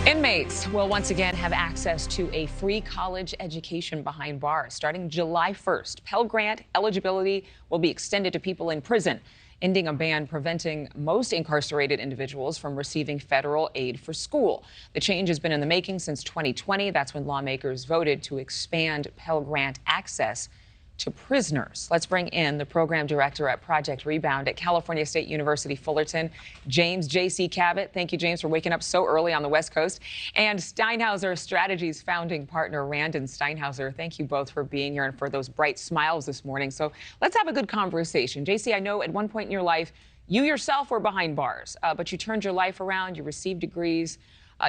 Inmates will once again have access to a free college education behind bars. Starting July 1st, Pell Grant eligibility will be extended to people in prison, ending a ban preventing most incarcerated individuals from receiving federal aid for school. The change has been in the making since 2020. That's when lawmakers voted to expand Pell Grant access to prisoners. Let's bring in the program director at Project Rebound at California State University, Fullerton, James J.C. Cavitt. Thank you, James, for waking up so early on the West Coast. And Steinhauser Strategies founding partner, Randan Steinhauser. Thank you both for being here and for those bright smiles this morning. So let's have a good conversation. J.C., I know at one point in your life, you yourself were behind bars, but you turned your life around. You received degrees.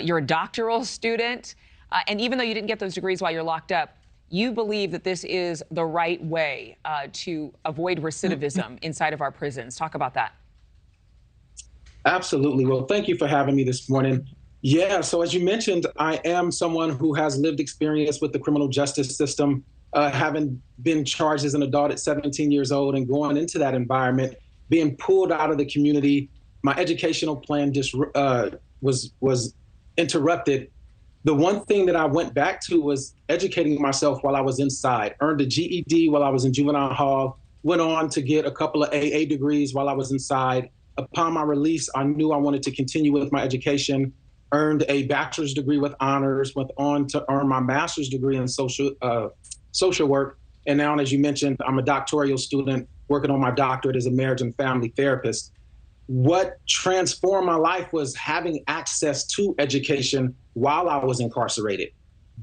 You're a doctoral student. And even though you didn't get those degrees while you're locked up, you believe that this is the right way to avoid recidivism inside of our prisons. Talk about that. Absolutely. Well, thank you for having me this morning. Yeah, so as you mentioned, I am someone who has lived experience with the criminal justice system, having been charged as an adult at 17 years old and going into that environment, being pulled out of the community. My educational plan just was interrupted. The one thing that I went back to was educating myself while I was inside. Earned a GED while I was in juvenile hall, went on to get a couple of AA degrees while I was inside. Upon my release, I knew I wanted to continue with my education, earned a bachelor's degree with honors, went on to earn my master's degree in social work. And now, as you mentioned, I'm a doctoral student working on my doctorate as a marriage and family therapist. What transformed my life was having access to education while I was incarcerated.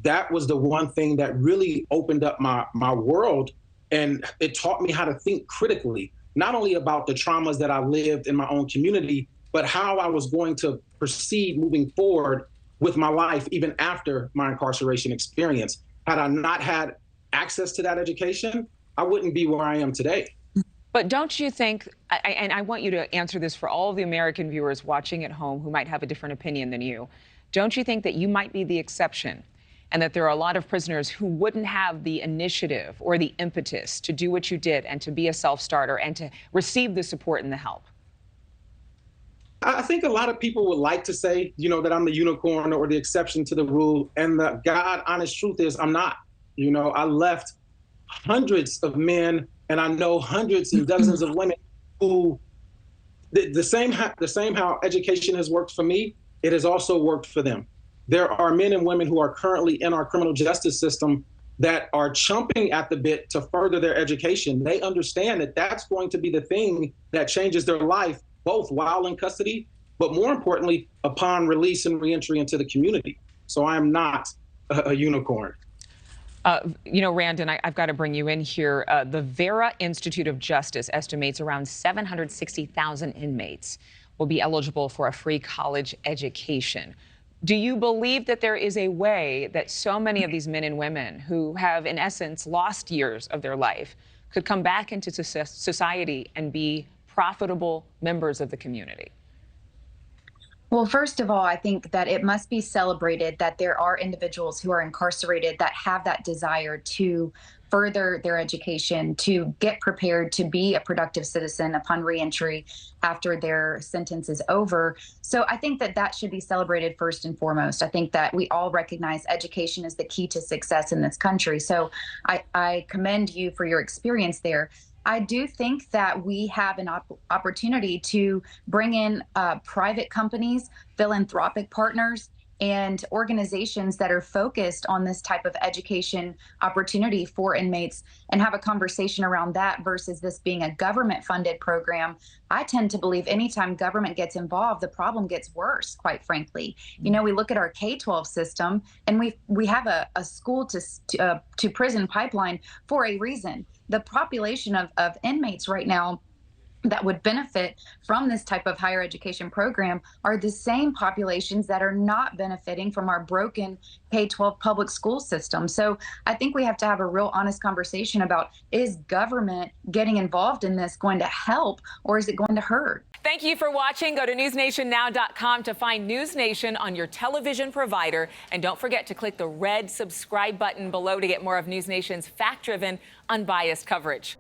That was the one thing that really opened up my world, and it taught me how to think critically, not only about the traumas that I lived in my own community, but how I was going to proceed moving forward with my life even after my incarceration experience. Had I not had access to that education, I wouldn't be where I am today. But don't you think, and I want you to answer this for all of the American viewers watching at home who might have a different opinion than you, don't you think that you might be the exception and that there are a lot of prisoners who wouldn't have the initiative or the impetus to do what you did and to be a self-starter and to receive the support and the help? I think a lot of people would like to say, that I'm the unicorn or the exception to the rule. And the God honest truth is I'm not. I left hundreds of men, and I know hundreds and dozens of women who the same how education has worked for me, it has also worked for them. There are men and women who are currently in our criminal justice system that are chomping at the bit to further their education. They understand that that's going to be the thing that changes their life, both while in custody, but more importantly, upon release and reentry into the community. So I am not a unicorn. Randan, I've got to bring you in here. The Vera Institute of Justice estimates around 760,000 inmates will be eligible for a free college education. Do you believe that there is a way that so many of these men and women who have, in essence, lost years of their life could come back into society and be profitable members of the community? Well, first of all, I think that it must be celebrated that there are individuals who are incarcerated that have that desire to further their education, to get prepared to be a productive citizen upon reentry after their sentence is over. So I think that that should be celebrated first and foremost. I think that we all recognize education is the key to success in this country. So I commend you for your experience there. I do think that we have an opportunity to bring in private companies, philanthropic partners, and organizations that are focused on this type of education opportunity for inmates and have a conversation around that versus this being a government-funded program. I tend to believe anytime government gets involved, the problem gets worse, quite frankly. We look at our K-12 system, and we have a school to prison pipeline for a reason. The population of inmates right now that would benefit from this type of higher education program are the same populations that are not benefiting from our broken K-12 public school system. So I think we have to have a real honest conversation about, is government getting involved in this going to help, or is it going to hurt? Thank you for watching. Go to newsnationnow.com to find NewsNation on your television provider. And don't forget to click the red subscribe button below to get more of NewsNation's fact-driven, unbiased coverage.